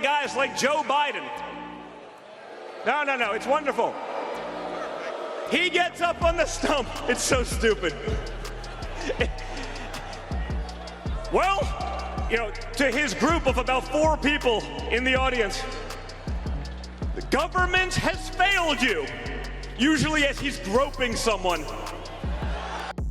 get guys like Joe Biden. No, it's wonderful. He gets up on the stump. It's so stupid. Well, you know, to his group of about 4 people in the audience, the government has failed you. Usually as he's groping someone.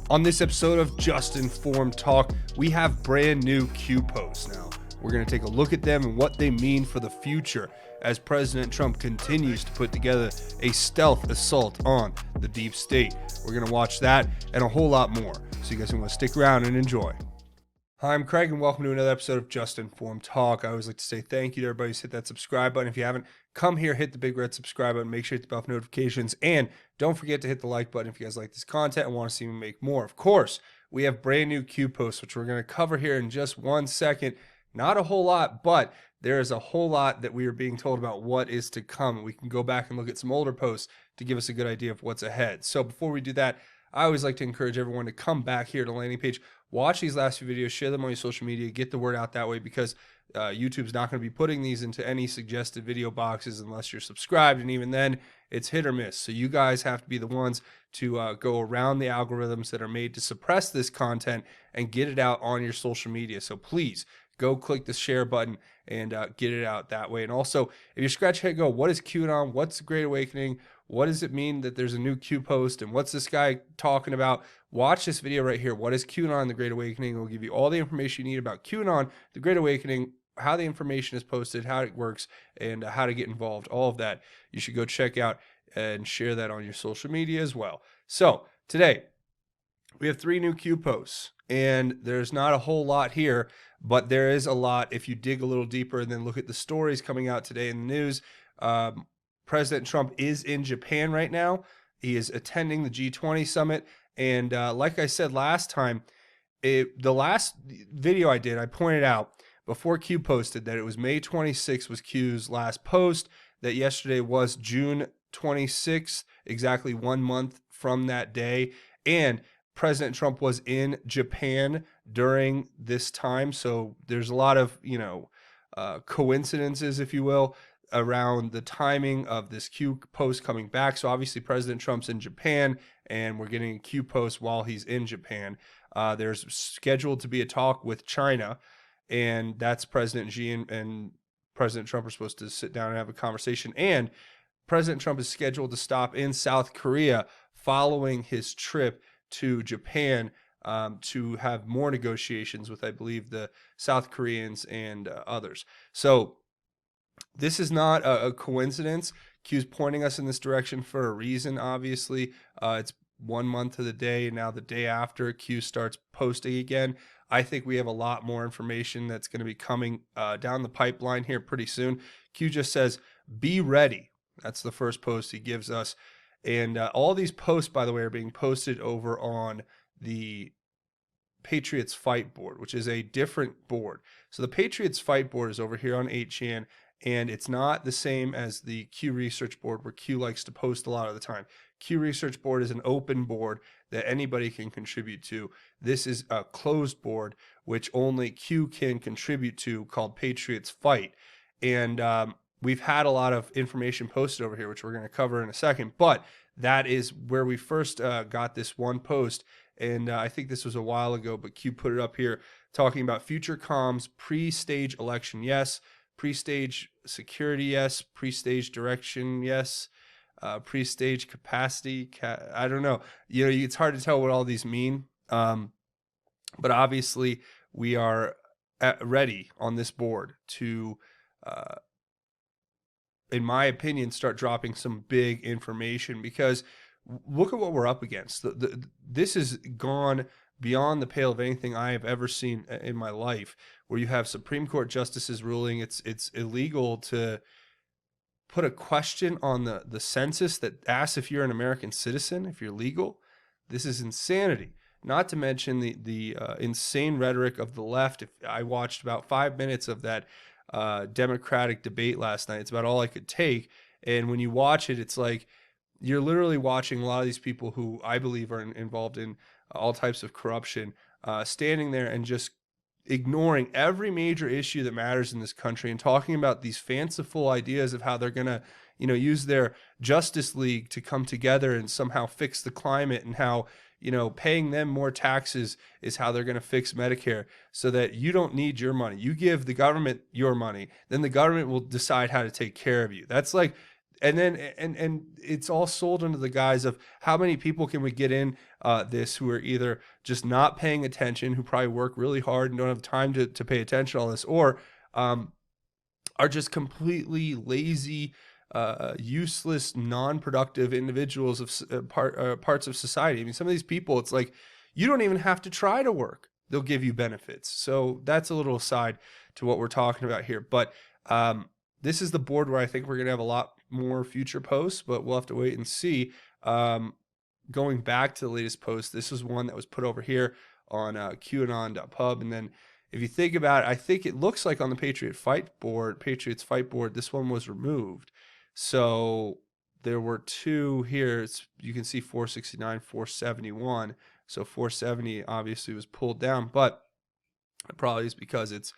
On this episode of Just Informed Talk, we have brand new Q posts now. We're going to take a look at them and what they mean for the future as President Trump continues to put together a stealth assault on the deep state. We're going to watch that and a whole lot more. So you guys want to stick around and enjoy. Hi, I'm Craig and welcome to another episode of Just Informed Talk. I always like to say thank you to everybody who's hit that subscribe button. If you haven't, come here, hit the big red subscribe button, make sure you hit the bell for notifications, and don't forget to hit the like button if you guys like this content and want to see me make more. Of course, we have brand new Q posts, which we're going to cover here in just 1 second. Not a whole lot, but there is a whole lot that we are being told about what is to come. We can go back and look at some older posts to give us a good idea of what's ahead. So before we do that, I always like to encourage everyone to come back here to the landing page, watch these last few videos, share them on your social media, get the word out that way, because YouTube's not going to be putting these into any suggested video boxes unless you're subscribed, and even then, it's hit or miss. So you guys have to be the ones to go around the algorithms that are made to suppress this content and get it out on your social media. So please, go click the share button and get it out that way. And also, if you scratch your head, go, what is QAnon? What's the Great Awakening? What does it mean that there's a new Q post? And what's this guy talking about? Watch this video right here. What is QAnon, the Great Awakening? It will give you all the information you need about QAnon, the Great Awakening, how the information is posted, how it works, and how to get involved. All of that you should go check out and share that on your social media as well. So today, we have 3 new Q posts, and there's not a whole lot here, but there is a lot if you dig a little deeper and then look at the stories coming out today in the news. President Trump is in Japan right now. He is attending the G20 summit, and like I said last time, the last video I did, I pointed out before Q posted that it was May 26th was Q's last post, that yesterday was June 26th, exactly 1 month from that day, and President Trump was in Japan during this time. So there's a lot of, coincidences, if you will, around the timing of this Q post coming back. So obviously President Trump's in Japan and we're getting a Q post while he's in Japan. There's scheduled to be a talk with China, and that's President Xi and President Trump are supposed to sit down and have a conversation. And President Trump is scheduled to stop in South Korea following his trip to Japan to have more negotiations with, I believe, the South Koreans and others. So this is not a coincidence. Q's pointing us in this direction for a reason, obviously. It's 1 month to the day. Now the day after, Q starts posting again. I think we have a lot more information that's going to be coming down the pipeline here pretty soon. Q just says, be ready. That's the first post he gives us. And all these posts, by the way, are being posted over on the Patriots Fight board, which is a different board. So the Patriots Fight board is over here on 8chan, and it's not the same as the Q Research board where Q likes to post a lot of the time. Q Research board is an open board that anybody can contribute to. This is a closed board, which only Q can contribute to, called Patriots Fight. And we've had a lot of information posted over here, which we're going to cover in a second, but that is where we first got this one post, and I think this was a while ago, but Q put it up here talking about future comms, pre-stage election, yes, pre-stage security, yes, pre-stage direction, yes, pre-stage capacity, I don't know. It's hard to tell what all these mean, but obviously we are ready on this board to in my opinion, start dropping some big information, because look at what we're up against. This has gone beyond the pale of anything I have ever seen in my life, where you have Supreme Court justices ruling it's illegal to put a question on the census that asks if you're an American citizen, if you're legal. This is insanity. Not to mention the insane rhetoric of the left. If I watched about 5 minutes of that Democratic debate last night. It's about all I could take. And when you watch it, it's like you're literally watching a lot of these people who I believe are involved in all types of corruption, standing there and just ignoring every major issue that matters in this country and talking about these fanciful ideas of how they're going to, use their Justice League to come together and somehow fix the climate, and how, paying them more taxes is how they're going to fix Medicare, so that you don't need your money. You give the government your money, then the government will decide how to take care of you. That's like, and then and it's all sold under the guise of how many people can we get in this who are either just not paying attention, who probably work really hard and don't have time to pay attention to all this, or are just completely lazy, useless, non-productive individuals of parts of society. I mean, some of these people, it's like you don't even have to try to work. They'll give you benefits. So that's a little aside to what we're talking about here. But this is the board where I think we're going to have a lot more future posts, but we'll have to wait and see. Going back to the latest post, this was one that was put over here on QAnon.pub. And then if you think about it, I think it looks like on the Patriots Fight Board, this one was removed. So there were two here. You can see 469, 471. So 470 obviously was pulled down, but it probably is because it's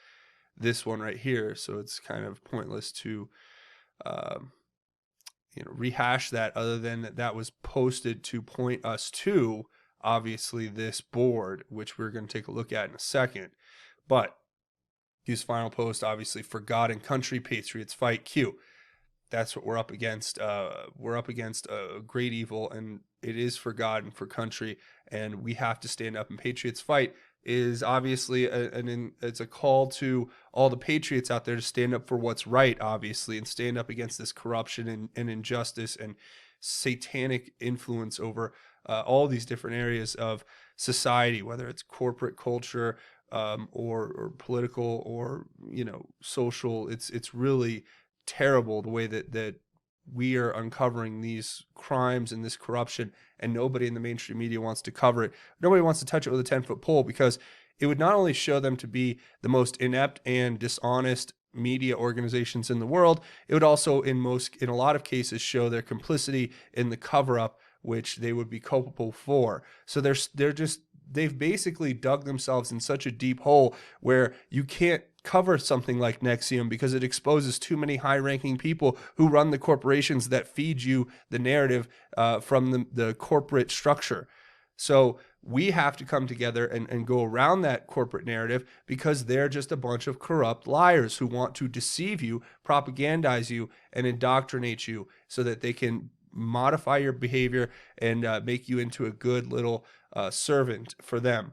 this one right here. So it's kind of pointless to rehash that, other than that was posted to point us to obviously this board, which we're going to take a look at in a second. But his final post, obviously, for God and country, Patriots fight Q. That's what we're up against. We're up against a great evil, and it is for God and for country, and we have to stand up. And Patriots fight is obviously it's a call to all the patriots out there to stand up for what's right, obviously, and stand up against this corruption and injustice and satanic influence over all these different areas of society, whether it's corporate culture, or political, or social. It's really terrible the way that we are uncovering these crimes and this corruption, and nobody in the mainstream media wants to cover it. Nobody wants to touch it with a 10-foot pole, because it would not only show them to be the most inept and dishonest media organizations in the world, it would also in a lot of cases show their complicity in the cover-up, which they would be culpable for. So they've basically dug themselves in such a deep hole where you can't cover something like NXIVM because it exposes too many high-ranking people who run the corporations that feed you the narrative from the corporate structure. So we have to come together and go around that corporate narrative, because they're just a bunch of corrupt liars who want to deceive you, propagandize you, and indoctrinate you so that they can modify your behavior and make you into a good little servant for them.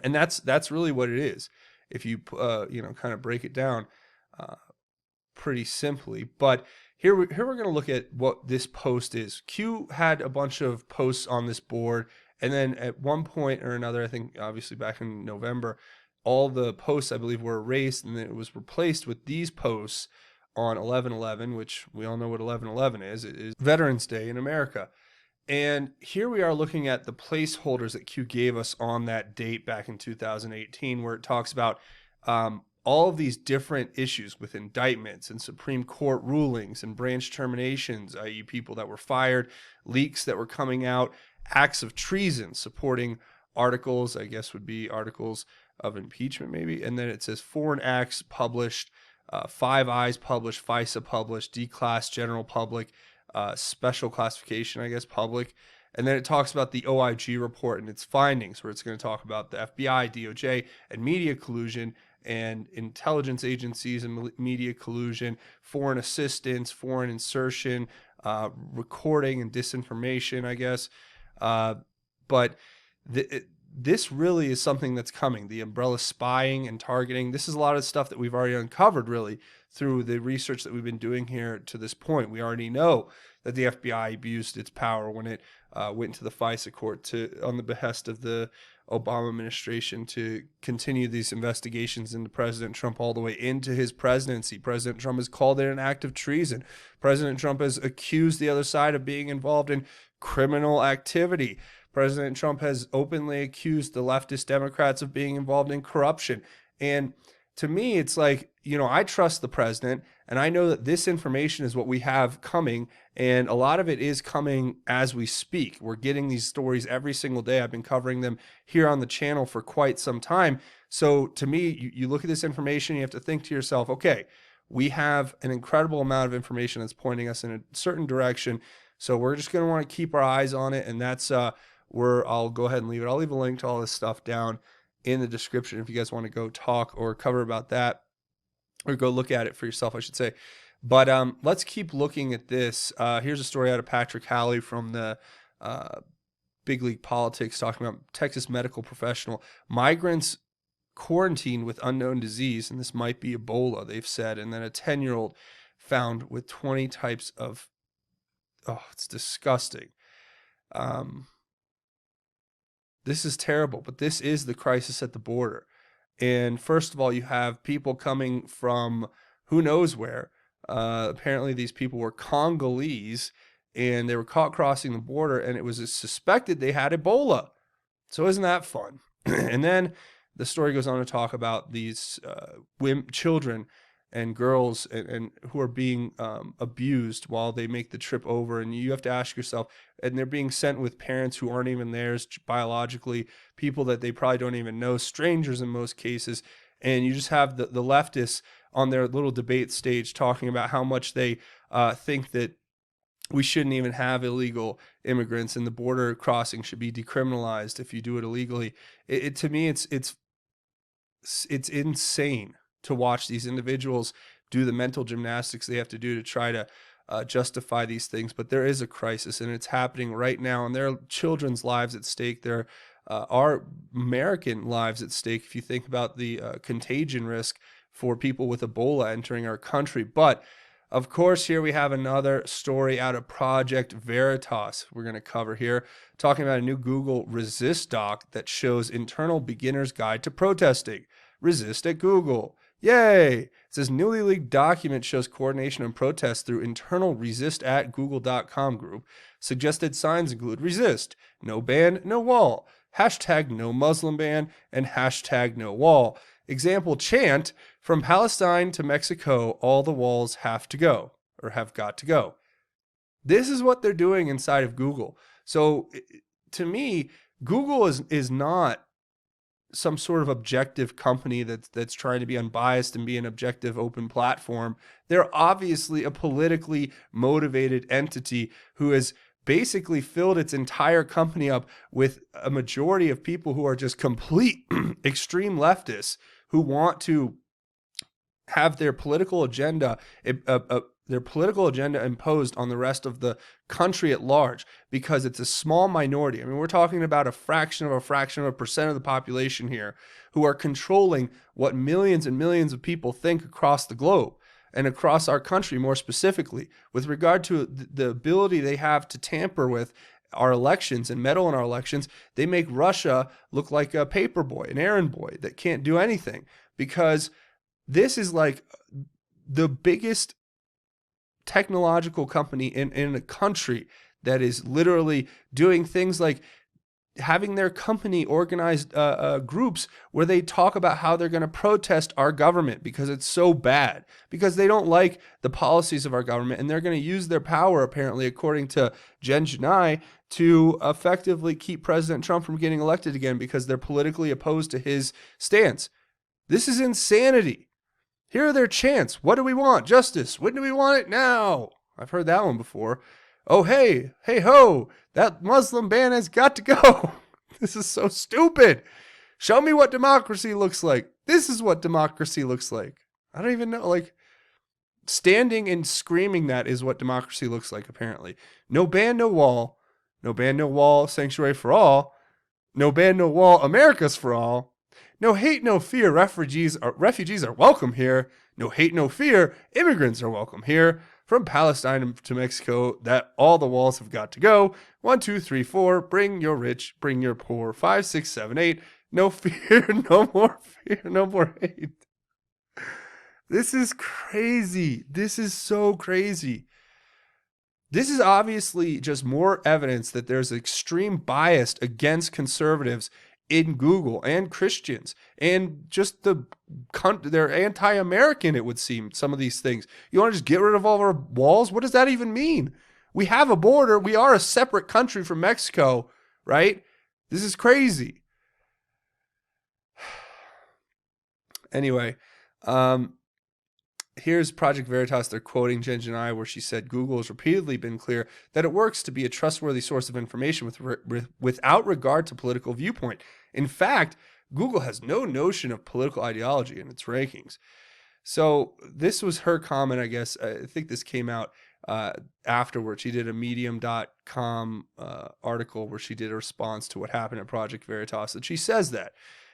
And that's really what it is, if you kind of break it down pretty simply. But here we're going to look at what this post is. Q had a bunch of posts on this board, and then at one point or another, I think obviously back in November, all the posts, I believe, were erased, and then it was replaced with these posts on 11/11, which we all know what 11/11 is. It is Veterans Day in America. And here we are looking at the placeholders that Q gave us on that date back in 2018, where it talks about all of these different issues with indictments and Supreme Court rulings and branch terminations, i.e. people that were fired, leaks that were coming out, acts of treason, supporting articles, I guess would be articles of impeachment maybe. And then it says foreign acts published, Five Eyes published, FISA published, D-Class General Public, Special Classification, I guess, Public. And then it talks about the OIG report and its findings, where it's going to talk about the FBI, DOJ, and media collusion, and intelligence agencies and media collusion, foreign assistance, foreign insertion, recording and disinformation, I guess. But this really is something that's coming. The umbrella spying and targeting. This is a lot of stuff that we've already uncovered, really, through the research that we've been doing here to this point. We already know that the FBI abused its power when it went to the FISA court on the behest of the Obama administration to continue these investigations into President Trump all the way into his presidency. President Trump has called it an act of treason. President Trump has accused the other side of being involved in criminal activity. President Trump has openly accused the leftist Democrats of being involved in corruption. And to me, it's like, I trust the president, and I know that this information is what we have coming, and a lot of it is coming as we speak. We're getting these stories every single day. I've been covering them here on the channel for quite some time. So to me, you look at this information, you have to think to yourself, okay, we have an incredible amount of information that's pointing us in a certain direction. So we're just going to want to keep our eyes on it, and that's where I'll go ahead and leave it. I'll leave a link to all this stuff down in the description if you guys want to go talk or cover about that, or go look at it for yourself, I should say. But let's keep looking at this. Here's a story out of Patrick Halley from the Big League Politics, talking about Texas medical professional. Migrants quarantined with unknown disease, and this might be Ebola, they've said. And then a 10-year-old found with 20 types of, it's disgusting. This is terrible, but this is the crisis at the border. And first of all, you have people coming from who knows where. Apparently these people were Congolese, and they were caught crossing the border, and it was suspected they had Ebola. So isn't that fun? And then the story goes on to talk about these children and girls and who are being abused while they make the trip over. And you have to ask yourself, and they're being sent with parents who aren't even theirs biologically, people that they probably don't even know, strangers in most cases. And you just have the leftists on their little debate stage talking about how much they think that we shouldn't even have illegal immigrants, and the border crossing should be decriminalized if you do it illegally. To me, it's insane to watch these individuals do the mental gymnastics they have to do to try to justify these things. But there is a crisis, and it's happening right now, and there are children's lives at stake. There are American lives at stake if you think about the contagion risk for people with Ebola entering our country. But of course, here we have another story out of Project Veritas we're going to cover here, talking about a new Google Resist doc that shows internal beginner's guide to protesting. Resist at Google. Yay! It says newly leaked document shows coordination and protests through internal resist at google.com group. Suggested signs include resist, no ban, no wall, hashtag no Muslim ban, and hashtag no wall. Example chant, from Palestine to Mexico, all the walls have to go, or have got to go. This is what they're doing inside of Google. So to me, Google is not some sort of objective company that's trying to be unbiased and be an objective open platform. They're obviously a politically motivated entity who has basically filled its entire company up with a majority of people who are just complete extreme leftists who want to have their political agenda imposed on the rest of the country at large, because it's a small minority. I mean, we're talking about a fraction of a percent of the population here who are controlling what millions and millions of people think across the globe and across our country more specifically, with regard to the ability they have to tamper with our elections and meddle in our elections. They make Russia look like a paper boy, an errand boy that can't do anything, because this is like the biggest technological company in a country that is literally doing things like having their company organized groups where they talk about how they're going to protest our government because it's so bad, because they don't like the policies of our government, and they're going to use their power, apparently, according to Jen Janai, to effectively keep President Trump from getting elected again because they're politically opposed to his stance. This is insanity. Here are their chants. What do we want? Justice. When do we want it? Now. I've heard that one before. Oh, hey ho, that Muslim ban has got to go. This is so stupid. Show me what democracy looks like. This is what democracy looks like. I don't even know. Like, standing and screaming that is what democracy looks like, apparently. No ban, no wall. No ban, no wall, sanctuary for all. No ban, no wall, America's for all. No hate, no fear, refugees are welcome here. No hate, no fear, immigrants are welcome here. From Palestine to Mexico, that all the walls have got to go. 1, 2, 3, 4, bring your rich, bring your poor. 5, 6, 7, 8, no fear, no more fear, no more hate. This is crazy. This is so crazy. This is obviously just more evidence that there's extreme bias against conservatives in Google, and Christians, and just they're anti-American, it would seem, some of these things. You want to just get rid of all of our walls? What does that even mean? We have a border. We are a separate country from Mexico, right? This is crazy. Anyway, here's Project Veritas. They're quoting Jen Janai, where she said, Google has repeatedly been clear that it works to be a trustworthy source of information without regard to political viewpoint. In fact, Google has no notion of political ideology in its rankings. So this was her comment, I guess. I think this came out afterwards. She did a medium.com article where she did a response to what happened at Project Veritas. And she says that.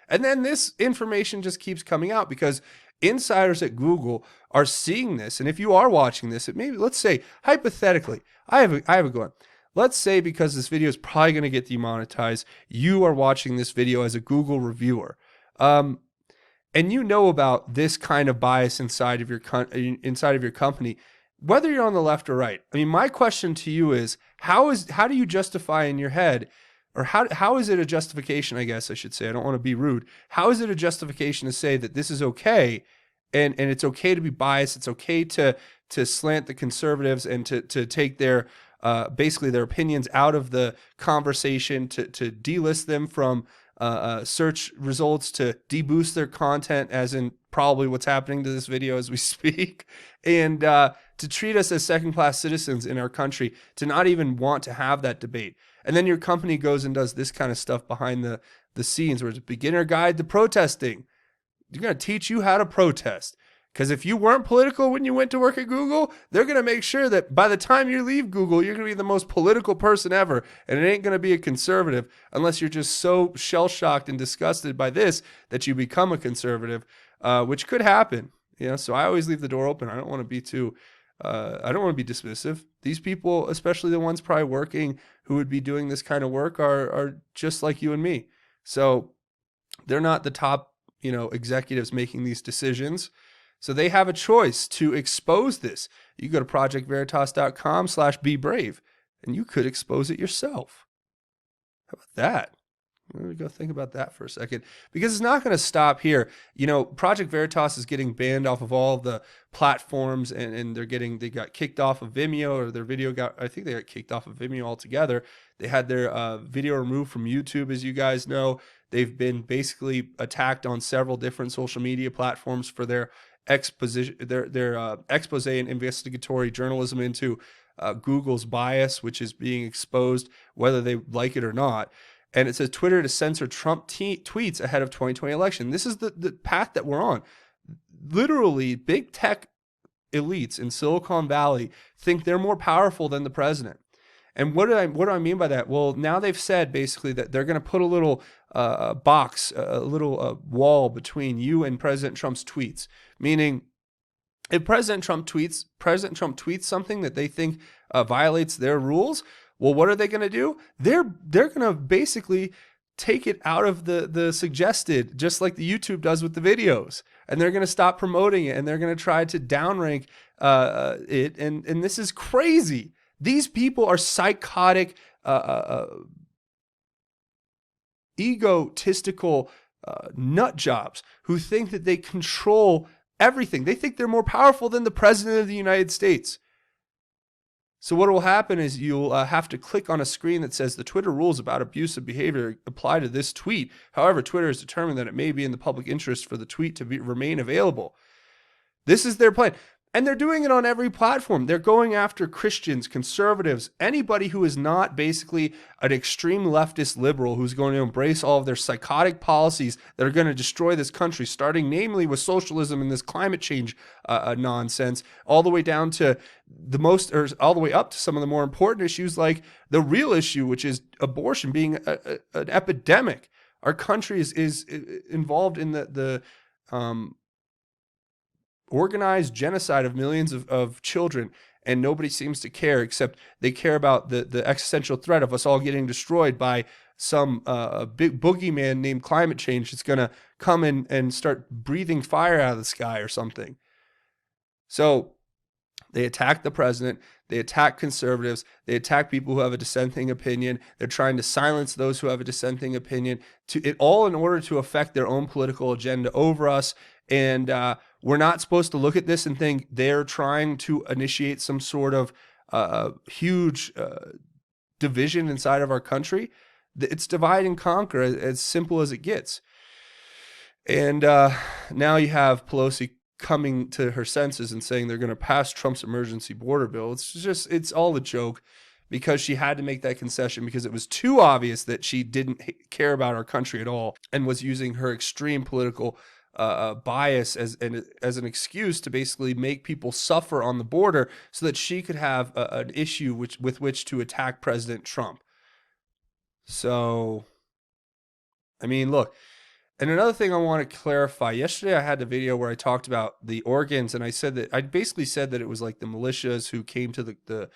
And then this information just keeps coming out because insiders at Google are seeing this. And if you are watching this, it maybe, let's say, hypothetically, I have a go on. Let's say, because this video is probably going to get demonetized, you are watching this video as a Google reviewer. And you know about this kind of bias inside of your company, whether you're on the left or right. I mean, my question to you is, how do you justify in your head, or how is it a justification, I guess I should say, I don't want to be rude. How is it a justification to say that this is okay, and it's okay to be biased, it's okay to slant the conservatives and to take their basically their opinions out of the conversation, to delist them from search results, to deboost their content, as in probably what's happening to this video as we speak, and to treat us as second-class citizens in our country, to not even want to have that debate. And then your company goes and does this kind of stuff behind the scenes, where it's a beginner guide to protesting. They're going to teach you how to protest. Because if you weren't political when you went to work at Google, they're going to make sure that by the time you leave Google, you're going to be the most political person ever. And it ain't going to be a conservative unless you're just so shell-shocked and disgusted by this that you become a conservative, which could happen. So I always leave the door open. I don't want to be I don't want to be dismissive. These people, especially the ones probably working who would be doing this kind of work, are just like you and me. So they're not the top, executives making these decisions. So they have a choice to expose this. You go to projectveritas.com/bebrave, and you could expose it yourself. How about that? Let me go think about that for a second, because it's not going to stop here. Project Veritas is getting banned off of all the platforms, and they got kicked off of Vimeo, or their video I think they got kicked off of Vimeo altogether. They had their video removed from YouTube, as you guys know. They've been basically attacked on several different social media platforms for their expose and investigatory journalism into Google's bias, which is being exposed whether they like it or not. And it says Twitter to censor Trump tweets ahead of 2020 election. This is the path that we're on. Literally, big tech elites in Silicon Valley think they're more powerful than the president. And what do I mean by that? Well, now they've said basically that they're going to put a little box, a little wall between you and President Trump's tweets. Meaning, if President Trump tweets something that they think violates their rules, well, what are they going to do? They're going to basically take it out of the suggested, just like the YouTube does with the videos, and they're going to stop promoting it, and they're going to try to downrank it. And this is crazy. These people are psychotic, egotistical nut jobs who think that they control everything. They think they're more powerful than the president of the United States. So what will happen is you'll have to click on a screen that says the Twitter rules about abusive behavior apply to this tweet. However, Twitter has determined that it may be in the public interest for the tweet to remain available. This is their plan. And they're doing it on every platform. They're going after Christians, conservatives, anybody who is not basically an extreme leftist liberal who's going to embrace all of their psychotic policies that are going to destroy this country, starting namely with socialism and this climate change nonsense, all the way down to all the way up to some of the more important issues, like the real issue, which is abortion being an epidemic. Our country is involved in the organized genocide of millions of children, and nobody seems to care, except they care about the existential threat of us all getting destroyed by some big boogeyman named climate change that's going to come in and start breathing fire out of the sky or something. So they attacked the president. They attack conservatives. They attack people who have a dissenting opinion. They're trying to silence those who have a dissenting opinion, all in order to affect their own political agenda over us. And we're not supposed to look at this and think they're trying to initiate some sort of huge division inside of our country. It's divide and conquer, as simple as it gets. And now you have Pelosi coming to her senses and saying they're going to pass Trump's emergency border bill. It's all a joke, because she had to make that concession because it was too obvious that she didn't care about our country at all and was using her extreme political bias as an excuse to basically make people suffer on the border so that she could have an issue with which to attack President Trump. So, I mean, look. And another thing I want to clarify, yesterday I had a video where I talked about the organs, and I basically said that it was like the militias who came to the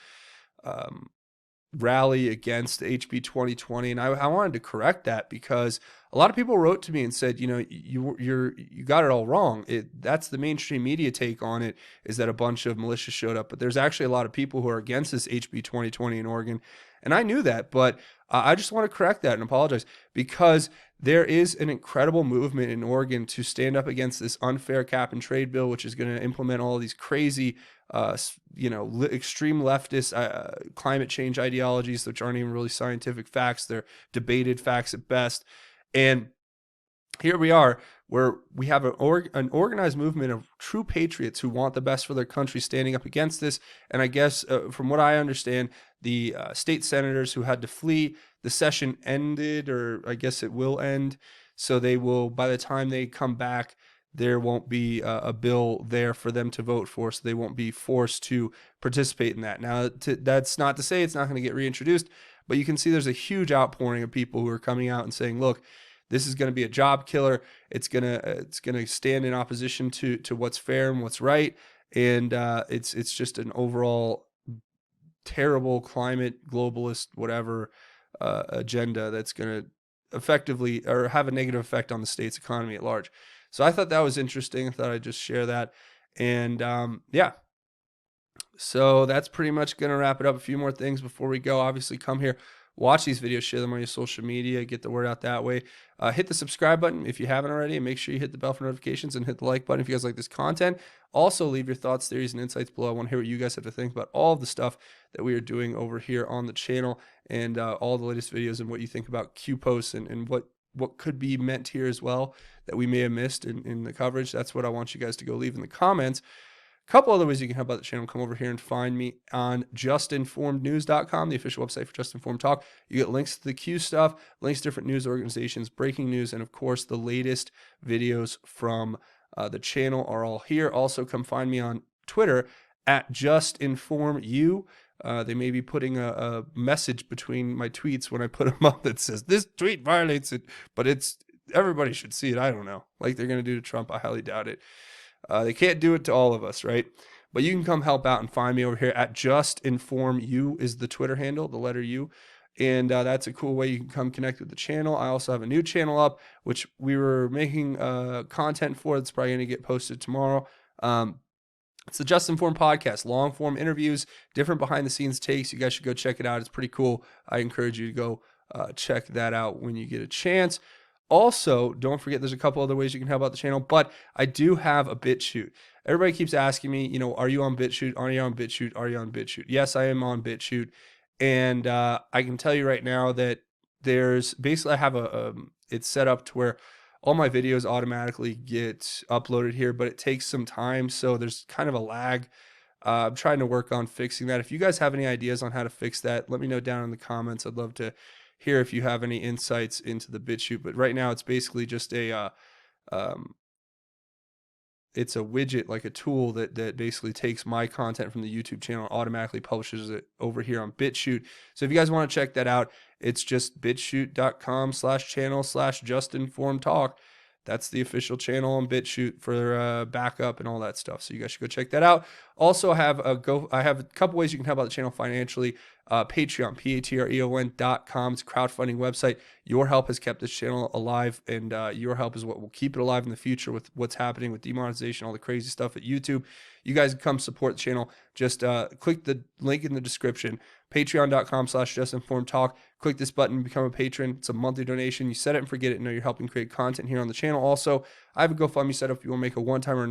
rally against HB 2020, and I wanted to correct that, because a lot of people wrote to me and said, you know, you got it all wrong. That's the mainstream media take on it, is that a bunch of militias showed up, but there's actually a lot of people who are against this HB 2020 in Oregon, and I knew that, but I just want to correct that and apologize, because there is an incredible movement in Oregon to stand up against this unfair cap and trade bill, which is going to implement all of these crazy, extreme leftist climate change ideologies, which aren't even really scientific facts. They're debated facts at best. And here we are, where we have an organized movement of true patriots who want the best for their country standing up against this. And I guess from what I understand, the state senators who had to flee, the session ended, or I guess it will end. So they will, by the time they come back, there won't be a bill there for them to vote for. So they won't be forced to participate in that. Now, that's not to say it's not going to get reintroduced, but you can see there's a huge outpouring of people who are coming out and saying, look, this is going to be a job killer. It's gonna stand in opposition to what's fair and what's right, and it's just an overall terrible climate globalist whatever agenda that's going to effectively or have a negative effect on the state's economy at large. So I thought that was interesting. I thought I'd just share that, and yeah. So that's pretty much going to wrap it up. A few more things before we go. Obviously, come here. Watch these videos, share them on your social media, get the word out that way. Hit the subscribe button if you haven't already, and make sure you hit the bell for notifications and hit the like button if you guys like this content. Also, leave your thoughts, theories, and insights below. I want to hear what you guys have to think about all of the stuff that we are doing over here on the channel, and all the latest videos, and what you think about Q posts and what could be meant here as well that we may have missed in the coverage. That's what I want you guys to go leave in the comments. A couple other ways you can help out the channel. Come over here and find me on justinformednews.com, the official website for Just Informed Talk. You get links to the Q stuff, links to different news organizations, breaking news, and of course the latest videos from the channel are all here. Also, come find me on Twitter at justinformyou. They may be putting a message between my tweets when I put them up that says this tweet violates it, but everybody should see it. I don't know, like they're going to do to Trump. I highly doubt it. They can't do it to all of us, right? But you can come help out and find me over here at justinformyou is the Twitter handle, the letter U. And that's a cool way you can come connect with the channel. I also have a new channel up, which we were making content for. That's probably going to get posted tomorrow. It's the Just Informed Podcast, long form interviews, different behind the scenes takes. You guys should go check it out. It's pretty cool. I encourage you to go check that out when you get a chance. Also, don't forget there's a couple other ways you can help out the channel, but I do have a BitChute. Everybody keeps asking me, are you on BitChute? Are you on BitChute? Are you on BitChute? Yes, I am on BitChute. And I can tell you right now that there's basically, I have it's set up to where all my videos automatically get uploaded here, but it takes some time. So there's kind of a lag. I'm trying to work on fixing that. If you guys have any ideas on how to fix that, let me know down in the comments. I'd love to hear if you have any insights into the BitChute. But right now it's basically just it's a widget, like a tool that basically takes my content from the YouTube channel and automatically publishes it over here on BitChute. So if you guys want to check that out, it's just bitchute.com/channel/justinformedtalk. That's the official channel on BitChute for backup and all that stuff. So you guys should go check that out. Also, I have a couple ways you can help out the channel financially. Patreon, patreon.com. It's a crowdfunding website. Your help has kept this channel alive, and your help is what will keep it alive in the future with what's happening with demonetization, all the crazy stuff at YouTube. You guys can come support the channel. Just click the link in the description, patreon.com/justinformedtalk. Click this button, become a patron. It's a monthly donation. You set it and forget it, and know you're helping create content here on the channel. Also, I have a GoFundMe set up if you want to make a one-time or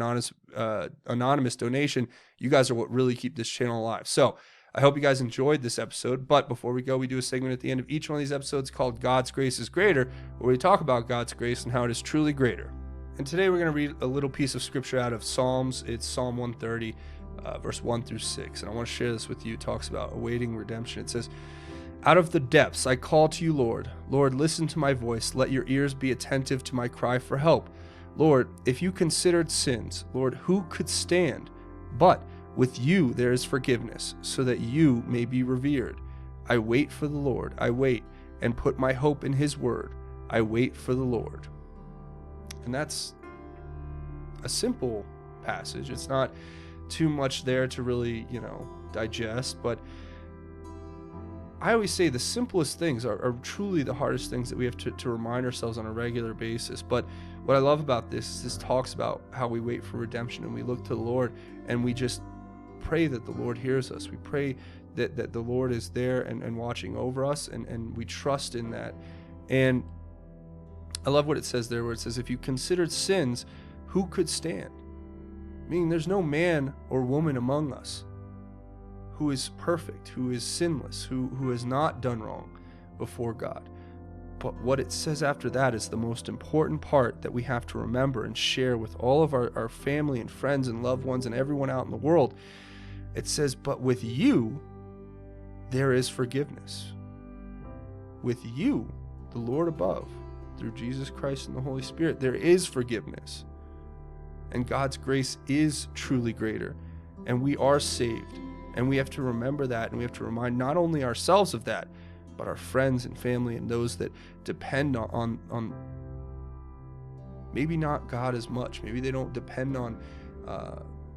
anonymous donation. You guys are what really keep this channel alive. So I hope you guys enjoyed this episode. But before we go, we do a segment at the end of each one of these episodes called God's Grace is Greater, where we talk about God's grace and how it is truly greater. And today we're going to read a little piece of scripture out of Psalms. It's Psalm 130, verse 1 through 6. And I want to share this with you. It talks about awaiting redemption. It says, "Out of the depths I call to you, Lord. Lord, listen to my voice. Let your ears be attentive to my cry for help. Lord, if you considered sins, Lord, who could stand? But with you there is forgiveness, so that you may be revered. I wait for the Lord. I wait and put my hope in his word. I wait for the Lord." And that's a simple passage. It's not too much there to really, digest. But I always say the simplest things are truly the hardest things that we have to remind ourselves on a regular basis. But what I love about this is this talks about how we wait for redemption and we look to the Lord and we just pray that the Lord hears us. We pray that the Lord is there and watching over us, and we trust in that. And I love what it says there, where it says, if you considered sins, who could stand? Meaning there's no man or woman among us who is perfect, who is sinless, who has not done wrong before God. But what it says after that is the most important part that we have to remember and share with all of our family and friends and loved ones and everyone out in the world. It says, but with you, there is forgiveness. With you, the Lord above, through Jesus Christ and the Holy Spirit, there is forgiveness. And God's grace is truly greater. And we are saved. And we have to remember that. And we have to remind not only ourselves of that, but our friends and family and those that depend on maybe not God as much. Maybe they don't depend on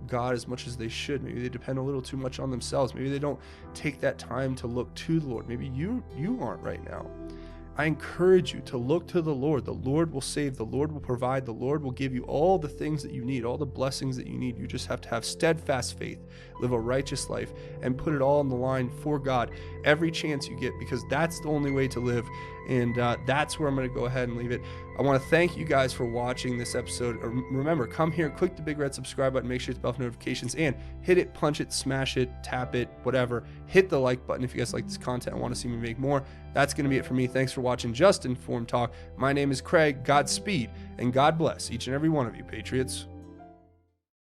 God as much as they should. Maybe they depend a little too much on themselves. Maybe they don't take that time to look to the Lord. Maybe you aren't right now. I encourage you to look to the Lord. The Lord will save. The Lord will provide. The Lord will give you all the things that you need, all the blessings that you need. You just have to have steadfast faith, live a righteous life, and put it all on the line for God every chance you get, because that's the only way to live. And that's where I'm going to go ahead and leave it. I want to thank you guys for watching this episode. Remember, come here, click the big red subscribe button, make sure it's bell for notifications, and hit it, punch it, smash it, tap it, whatever. Hit the like button if you guys like this content and want to see me make more. That's going to be it for me. Thanks for watching Just Informed Talk. My name is Craig. Godspeed, and God bless each and every one of you, Patriots.